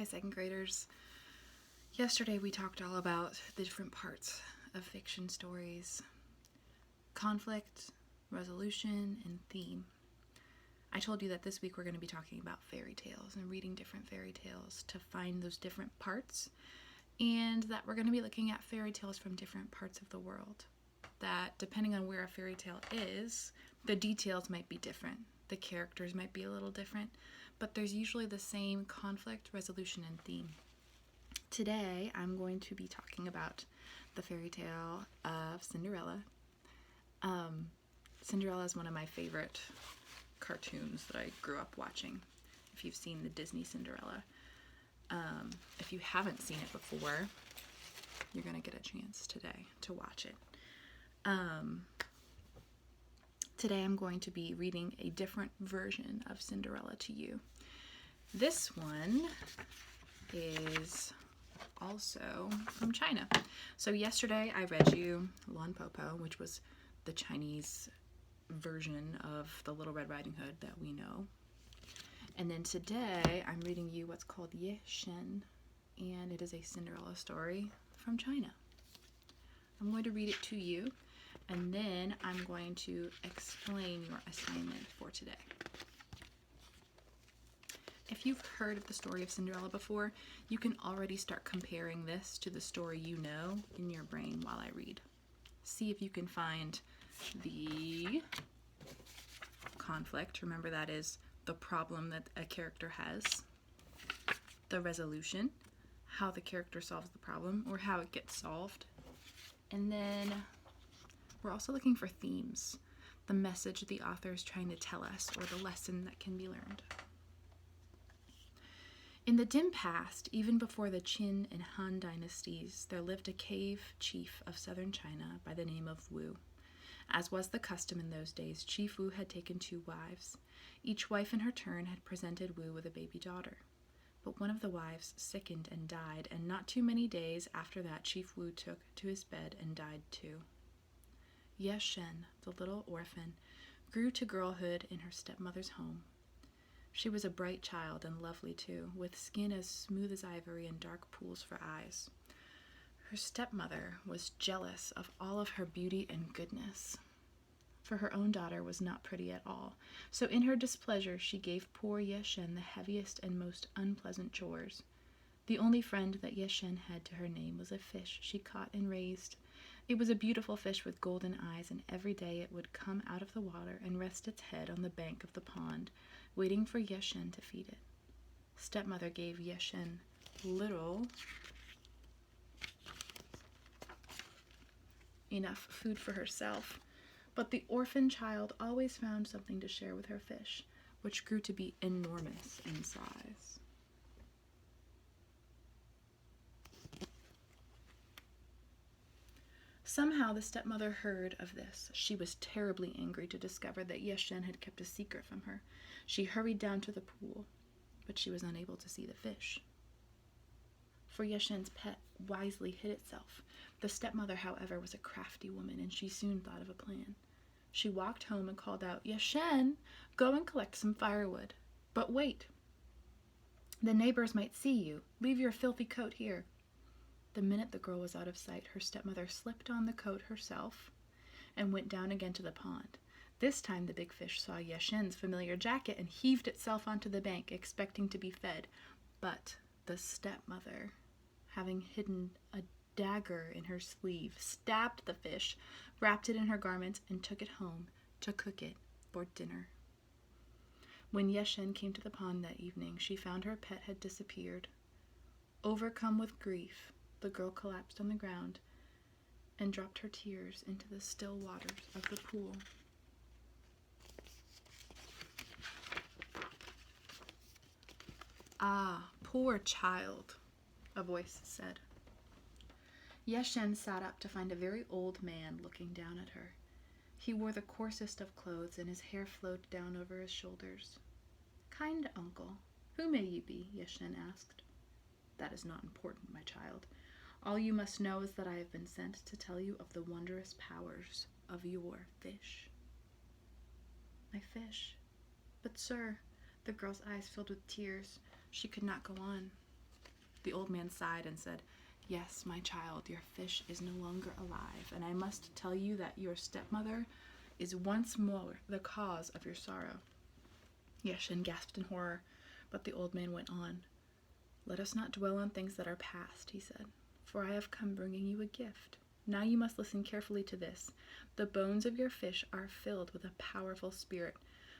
Hi, second graders. Yesterday we talked all about the different parts of fiction stories: conflict, resolution, and theme. I told you that this week we're going to be talking about fairy tales and reading different fairy tales to find those different parts, and that we're going to be looking at fairy tales from different parts of the world. That depending on where a fairy tale is, the details might be different. The characters might be a little different, but there's usually the same conflict, resolution, and theme. Today, I'm going to be talking about the fairy tale of Cinderella. Cinderella is one of my favorite cartoons that I grew up watching. If you've seen the Disney Cinderella. If you haven't seen it before, you're going to get a chance today to watch it. Today I'm going to be reading a different version of Cinderella to you. This one is also from China. So yesterday I read you Lan Popo, which was the Chinese version of the Little Red Riding Hood that we know. And then today I'm reading you what's called Yeh-Shen, and it is a Cinderella story from China. I'm going to read it to you, and then I'm going to explain your assignment for today. If you've heard of the story of Cinderella before, you can already start comparing this to the story you know in your brain while I read. See if you can find the conflict. Remember, that is the problem that a character has. The resolution, how the character solves the problem or how it gets solved. And then we're also looking for themes, the message the author is trying to tell us or the lesson that can be learned. In the dim past, even before the Qin and Han dynasties, there lived a cave chief of southern China by the name of Wu. As was the custom in those days, Chief Wu had taken 2 wives. Each wife in her turn had presented Wu with a baby daughter. But one of the wives sickened and died, and not too many days after that, Chief Wu took to his bed and died too. Yeh-Shen, the little orphan, grew to girlhood in her stepmother's home. She was a bright child and lovely too, with skin as smooth as ivory and dark pools for eyes. Her stepmother was jealous of all of her beauty and goodness, for her own daughter was not pretty at all. So in her displeasure, she gave poor Yeh-Shen the heaviest and most unpleasant chores. The only friend that Yeh-Shen had to her name was a fish she caught and raised. It was a beautiful fish with golden eyes, and every day it would come out of the water and rest its head on the bank of the pond, waiting for Yeh-Shen to feed it. Stepmother gave Yeh-Shen little enough food for herself, but the orphan child always found something to share with her fish, which grew to be enormous in size. Somehow the stepmother heard of this. She was terribly angry to discover that Yeh-Shen had kept a secret from her. She hurried down to the pool, but she was unable to see the fish. For Yeh-Shen's pet wisely hid itself. The stepmother, however, was a crafty woman, and she soon thought of a plan. She walked home and called out, "Yeh-Shen, go and collect some firewood. But wait, the neighbors might see you. Leave your filthy coat here." The minute the girl was out of sight, her stepmother slipped on the coat herself and went down again to the pond. This time the big fish saw Yeh-Shen's familiar jacket and heaved itself onto the bank, expecting to be fed. But the stepmother, having hidden a dagger in her sleeve, stabbed the fish, wrapped it in her garments, and took it home to cook it for dinner. When Yeh-Shen came to the pond that evening, she found her pet had disappeared. Overcome with grief, the girl collapsed on the ground and dropped her tears into the still waters of the pool. "Ah, poor child," a voice said. Yeh-Shen sat up to find a very old man looking down at her. He wore the coarsest of clothes, and his hair flowed down over his shoulders. "Kind uncle, who may you be?" Yeh-Shen asked. "That is not important, my child. All you must know is that I have been sent to tell you of the wondrous powers of your fish." "My fish? But sir," the girl's eyes filled with tears. She could not go on. The old man sighed and said, "Yes, my child, your fish is no longer alive, and I must tell you that your stepmother is once more the cause of your sorrow." Yeh-Shen gasped in horror, but the old man went on. "Let us not dwell on things that are past," he said, "for I have come bringing you a gift. Now you must listen carefully to this. The bones of your fish are filled with a powerful spirit.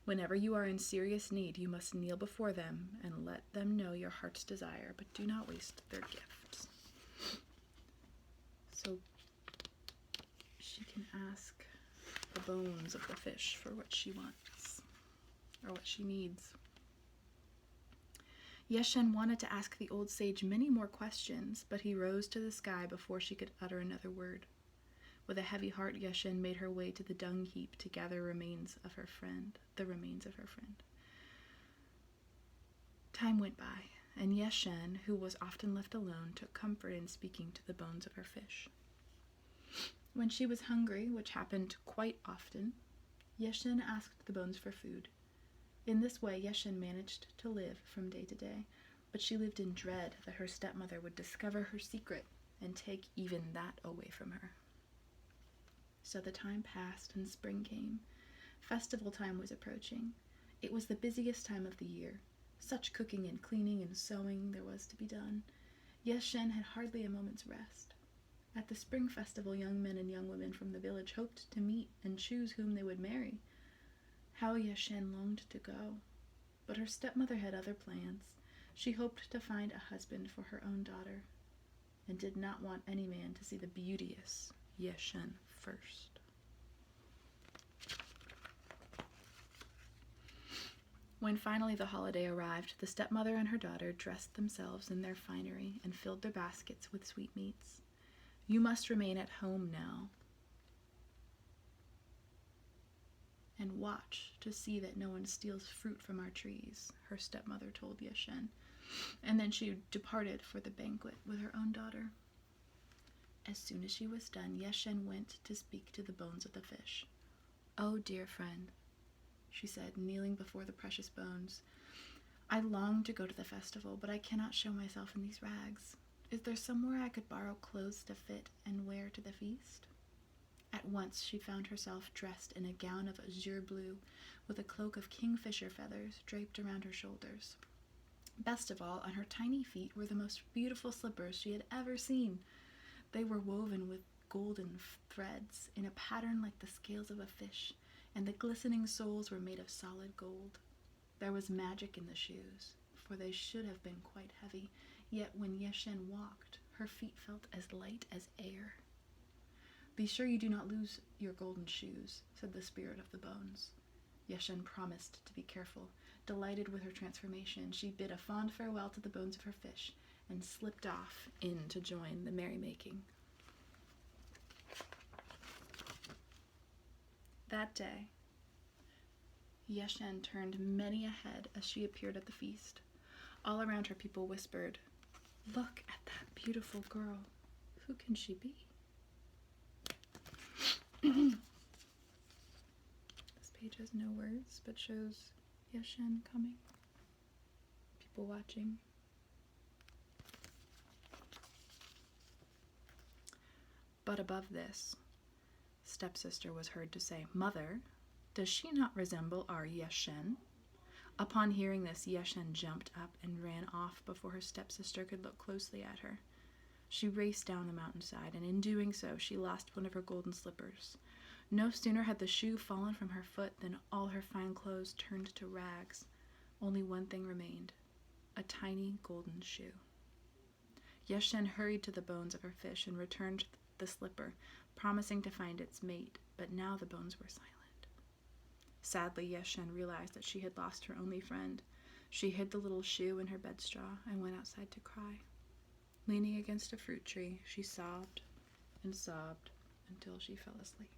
Whenever you are in serious need, you must kneel before them and let them know your heart's desire, but do not waste their gifts." So she can ask the bones of the fish for what she wants, or what she needs. Yeh-Shen wanted to ask the old sage many more questions, but he rose to the sky before she could utter another word. With a heavy heart, Yeh-Shen made her way to the dung heap to gather the remains of her friend. Time went by, and Yeh-Shen, who was often left alone, took comfort in speaking to the bones of her fish. When she was hungry, which happened quite often, Yeh-Shen asked the bones for food. In this way, Yeh-Shen managed to live from day to day, but she lived in dread that her stepmother would discover her secret and take even that away from her. So the time passed and spring came. Festival time was approaching. It was the busiest time of the year. Such cooking and cleaning and sewing there was to be done. Yeh-Shen had hardly a moment's rest. At the spring festival, young men and young women from the village hoped to meet and choose whom they would marry. How Yeh-Shen longed to go, but her stepmother had other plans. She hoped to find a husband for her own daughter, and did not want any man to see the beauteous Yeh-Shen first. When finally the holiday arrived, the stepmother and her daughter dressed themselves in their finery and filled their baskets with sweetmeats. "You must remain at home now and watch to see that no one steals fruit from our trees," her stepmother told Yeh-Shen, and then she departed for the banquet with her own daughter. As soon as she was done, Yeh-Shen went to speak to the bones of the fish. "Oh, dear friend," she said, kneeling before the precious bones, "I long to go to the festival, but I cannot show myself in these rags. Is there somewhere I could borrow clothes to fit and wear to the feast?" At once she found herself dressed in a gown of azure blue, with a cloak of kingfisher feathers draped around her shoulders. Best of all, on her tiny feet were the most beautiful slippers she had ever seen. They were woven with golden threads in a pattern like the scales of a fish, and the glistening soles were made of solid gold. There was magic in the shoes, for they should have been quite heavy, yet when Yeh-Shen walked, her feet felt as light as air. "Be sure you do not lose your golden shoes," said the spirit of the bones. Yeh-Shen promised to be careful. Delighted with her transformation, she bid a fond farewell to the bones of her fish and slipped off in to join the merrymaking. That day, Yeh-Shen turned many a head as she appeared at the feast. All around her, people whispered, "Look at that beautiful girl. Who can she be?" This page has no words, but shows Yeh-Shen coming. People watching. But above this, stepsister was heard to say, "Mother, does she not resemble our Yeh-Shen?" Upon hearing this, Yeh-Shen jumped up and ran off before her stepsister could look closely at her. She raced down the mountainside, and in doing so, she lost one of her golden slippers. No sooner had the shoe fallen from her foot than all her fine clothes turned to rags. Only one thing remained, a tiny golden shoe. Yeh-Shen hurried to the bones of her fish and returned the slipper, promising to find its mate, but now the bones were silent. Sadly, Yeh-Shen realized that she had lost her only friend. She hid the little shoe in her bed straw and went outside to cry. Leaning against a fruit tree, she sobbed and sobbed until she fell asleep.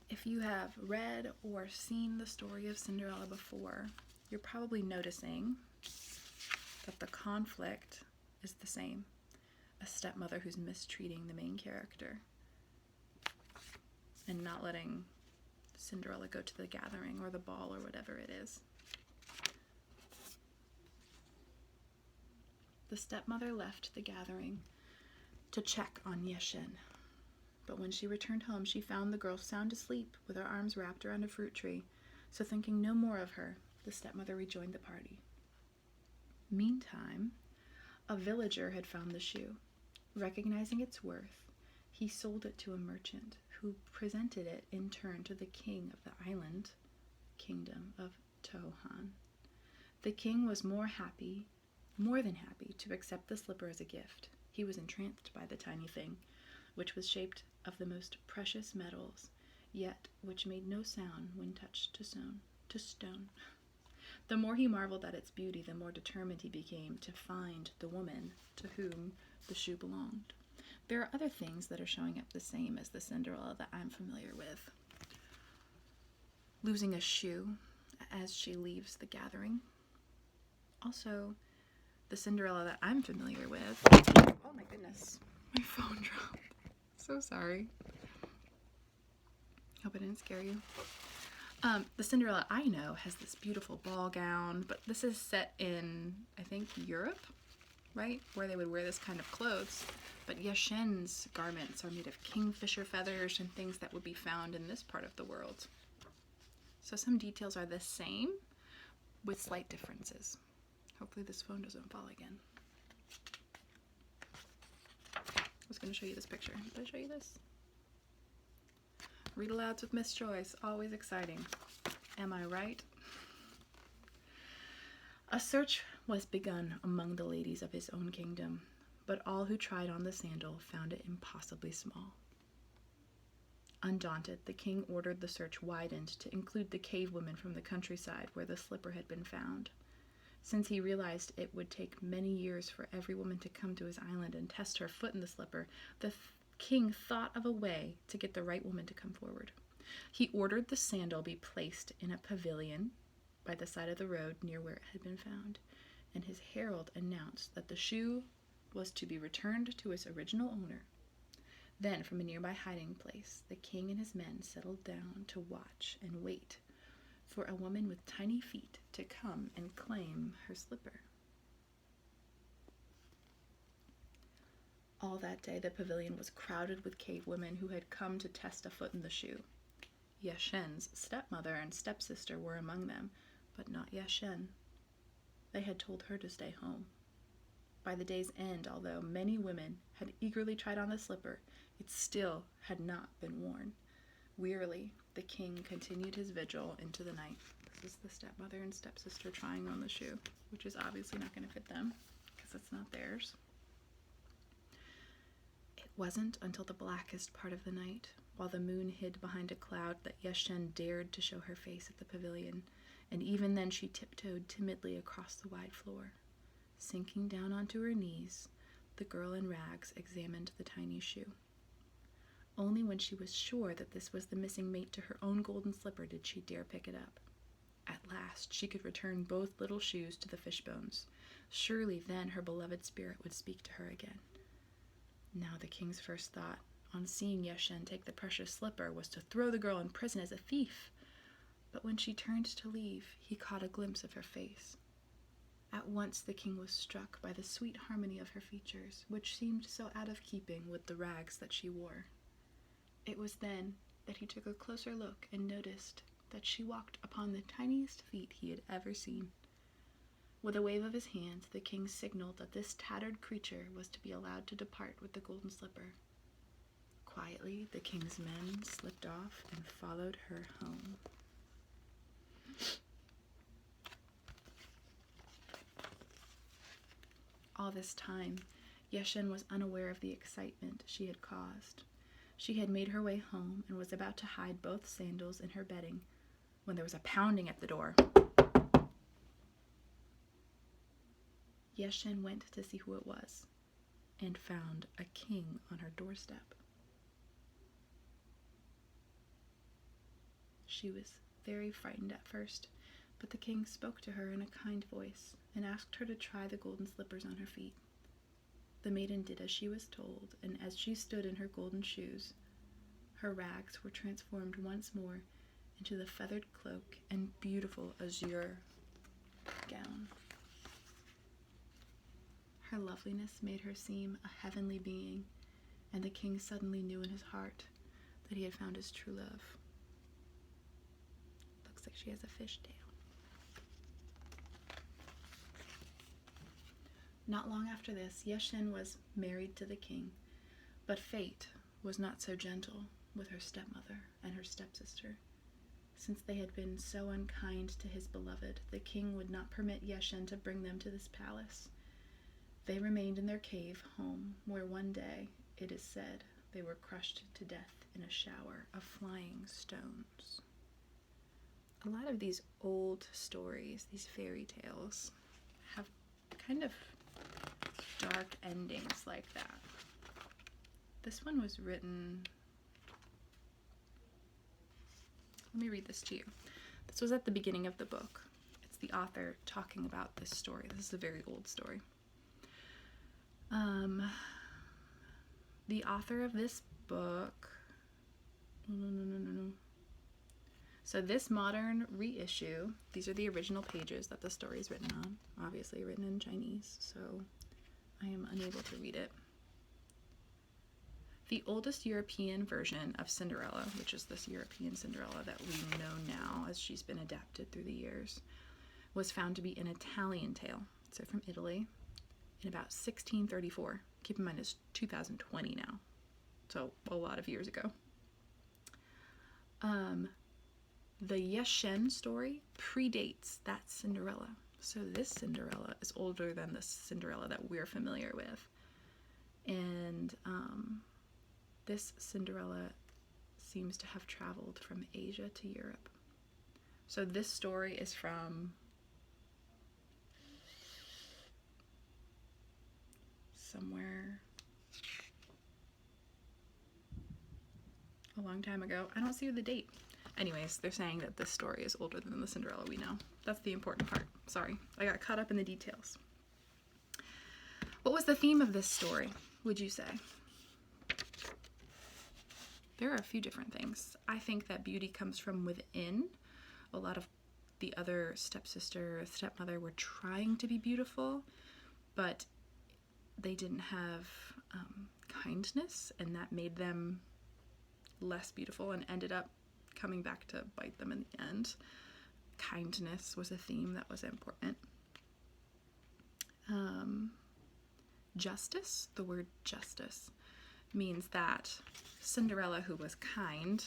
If you have read or seen the story of Cinderella before, you're probably noticing that the conflict is the same. A stepmother who's mistreating the main character and not letting Cinderella go to the gathering or the ball or whatever it is. The stepmother left the gathering to check on Yeh-Shen. But when she returned home, she found the girl sound asleep with her arms wrapped around a fruit tree. So thinking no more of her, the stepmother rejoined the party. Meantime, a villager had found the shoe. Recognizing its worth, he sold it to a merchant who presented it in turn to the king of the island kingdom of Tohan. The king was more than happy to accept the slipper as a gift. He was entranced by the tiny thing, which was shaped of the most precious metals, yet which made no sound when touched to stone. The more he marveled at its beauty, the more determined he became to find the woman to whom the shoe belonged. There are other things that are showing up the same as the Cinderella that I'm familiar with. Losing a shoe as she leaves the gathering. Also, the Cinderella that I'm familiar with. Oh my goodness, my phone dropped. So sorry. Hope I didn't scare you. The Cinderella I know has this beautiful ball gown, but this is set in, I think, Europe, right? Where they would wear this kind of clothes. But Yeh-Shen's garments are made of kingfisher feathers and things that would be found in this part of the world. So some details are the same with slight differences. Hopefully this phone doesn't fall again. I was going to show you this picture. Did I show you this? Read alouds with Miss Joyce. Always exciting. Am I right? A search was begun among the ladies of his own kingdom, but all who tried on the sandal found it impossibly small. Undaunted, the king ordered the search widened to include the cave women from the countryside where the slipper had been found. Since he realized it would take many years for every woman to come to his island and test her foot in the slipper, the king thought of a way to get the right woman to come forward. He ordered the sandal be placed in a pavilion by the side of the road near where it had been found, and his herald announced that the shoe was to be returned to its original owner. Then, from a nearby hiding place, the king and his men settled down to watch and wait for a woman with tiny feet to come and claim her slipper. All that day, the pavilion was crowded with cave women who had come to test a foot in the shoe. Yeh-Shen's stepmother and stepsister were among them, but not Yeh-Shen. They had told her to stay home. By the day's end, although many women had eagerly tried on the slipper, it still had not been worn. Wearily, the king continued his vigil into the night. This is the stepmother and stepsister trying on the shoe, which is obviously not going to fit them because it's not theirs. It wasn't until the blackest part of the night, while the moon hid behind a cloud, that Yeh-Shen dared to show her face at the pavilion, and even then she tiptoed timidly across the wide floor. Sinking down onto her knees, the girl in rags examined the tiny shoe. Only when she was sure that this was the missing mate to her own golden slipper did she dare pick it up. At last, she could return both little shoes to the fishbones. Surely then her beloved spirit would speak to her again. Now the king's first thought, on seeing Yeh-Shen take the precious slipper, was to throw the girl in prison as a thief. But when she turned to leave, he caught a glimpse of her face. At once the king was struck by the sweet harmony of her features, which seemed so out of keeping with the rags that she wore. It was then that he took a closer look and noticed that she walked upon the tiniest feet he had ever seen. With a wave of his hand, the king signaled that this tattered creature was to be allowed to depart with the golden slipper. Quietly, the king's men slipped off and followed her home. All this time, Yeh-Shen was unaware of the excitement she had caused. She had made her way home and was about to hide both sandals in her bedding when there was a pounding at the door. Yeh-Shen went to see who it was and found a king on her doorstep. She was very frightened at first, but the king spoke to her in a kind voice and asked her to try the golden slippers on her feet. The maiden did as she was told, and as she stood in her golden shoes, her rags were transformed once more into the feathered cloak and beautiful azure gown. Her loveliness made her seem a heavenly being, and the king suddenly knew in his heart that he had found his true love. Looks like she has a fishtail. Not long after this, Yeh-Shen was married to the king, but fate was not so gentle with her stepmother and her stepsister. Since they had been so unkind to his beloved, the king would not permit Yeh-Shen to bring them to this palace. They remained in their cave home, where one day, it is said, they were crushed to death in a shower of flying stones. A lot of these old stories, these fairy tales, have kind of dark endings like that. This one was written... Let me read this to you. This was at the beginning of the book. It's the author talking about this story. This is a very old story. The author of this book... So this modern reissue, these are the original pages that the story is written on, obviously written in Chinese, so I am unable to read it. The oldest European version of Cinderella, which is this European Cinderella that we know now as she's been adapted through the years, was found to be an Italian tale, so from Italy, in about 1634. Keep in mind it's 2020 now, so a lot of years ago. The Yeh-Shen story predates that Cinderella. So this Cinderella is older than the Cinderella that we're familiar with. And this Cinderella seems to have traveled from Asia to Europe. So this story is from somewhere a long time ago. I don't see the date. Anyways, they're saying that this story is older than the Cinderella we know. That's the important part. Sorry, I got caught up in the details. What was the theme of this story, would you say? There are a few different things. I think that beauty comes from within. A lot of the other stepsister, stepmother were trying to be beautiful, but they didn't have kindness, and that made them less beautiful and ended up coming back to bite them in the end. Kindness was a theme that was important. Justice, the word justice, means that Cinderella, who was kind,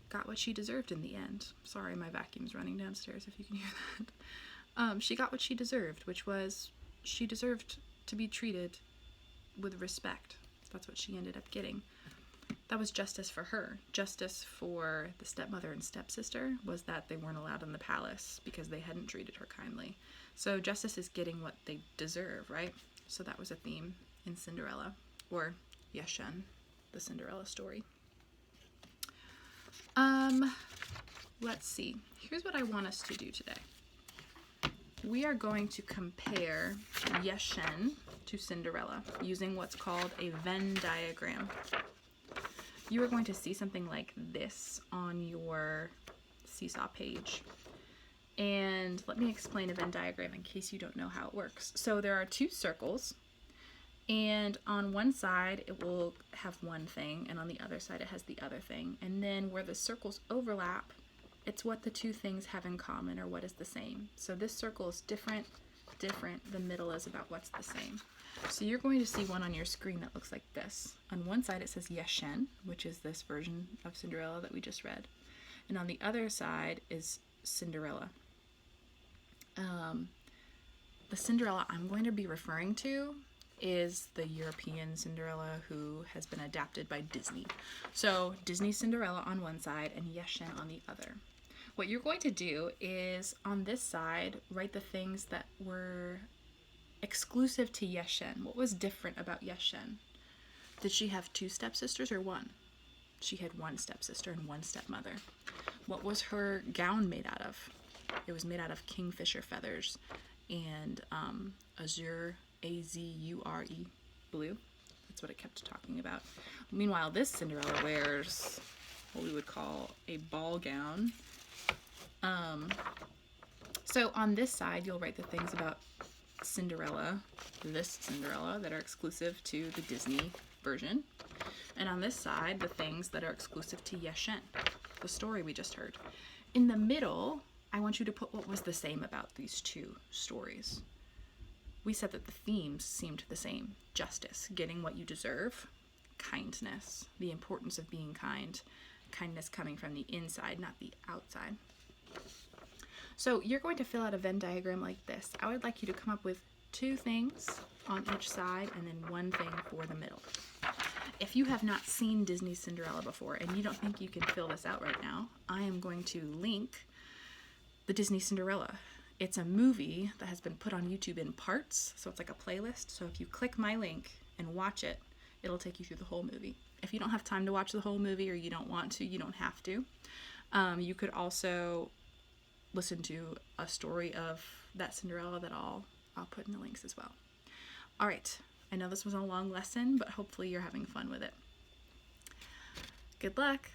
got what she deserved in the end. Sorry, my vacuum's running downstairs if you can hear that. She got what she deserved, which was she deserved to be treated with respect. That's what she ended up getting. That was justice for her. Justice for the stepmother and stepsister was that they weren't allowed in the palace because they hadn't treated her kindly. So justice is getting what they deserve, right? So that was a theme in Cinderella, or Yeh-Shen, the Cinderella story. Let's see. Here's what I want us to do today. We are going to compare Yeh-Shen to Cinderella using what's called a Venn diagram. You are going to see something like this on your seesaw page. And let me explain a Venn diagram in case you don't know how it works. So there are two circles, and on one side it will have one thing, and on the other side it has the other thing. And then where the circles overlap, it's what the two things have in common, or what is the same. So this circle is different, the middle is about what's the same. So you're going to see one on your screen that looks like this. On one side it says Yeh-Shen, which is this version of Cinderella that we just read. And on the other side is Cinderella. The Cinderella I'm going to be referring to is the European Cinderella who has been adapted by Disney. So Disney Cinderella on one side and Yeh-Shen on the other. What you're going to do is on this side write the things that were exclusive to Yeh-Shen. What was different about Yeh-Shen? Did she have two stepsisters or one? She had one stepsister and one stepmother. What was her gown made out of? It was made out of kingfisher feathers and azure, A-Z-U-R-E, blue. That's what it kept talking about. Meanwhile, this Cinderella wears what we would call a ball gown. So on this side, you'll write the things about Cinderella, this Cinderella, that are exclusive to the Disney version. And on this side, the things that are exclusive to Yeh-Shen, the story we just heard. In the middle, I want you to put what was the same about these two stories. We said that the themes seemed the same. Justice, getting what you deserve. Kindness, the importance of being kind. Kindness coming from the inside, not the outside. So you're going to fill out a Venn diagram like this. I would like you to come up with 2 things on each side and then 1 thing for the middle. If you have not seen Disney's Cinderella before and you don't think you can fill this out right now, I am going to link the Disney Cinderella. It's a movie that has been put on YouTube in parts, so it's like a playlist. So if you click my link and watch it, it'll take you through the whole movie. If you don't have time to watch the whole movie or you don't want to, you don't have to. You could also listen to a story of that Cinderella that I'll put in the links as well. All right, I know this was a long lesson, but hopefully you're having fun with it. Good luck.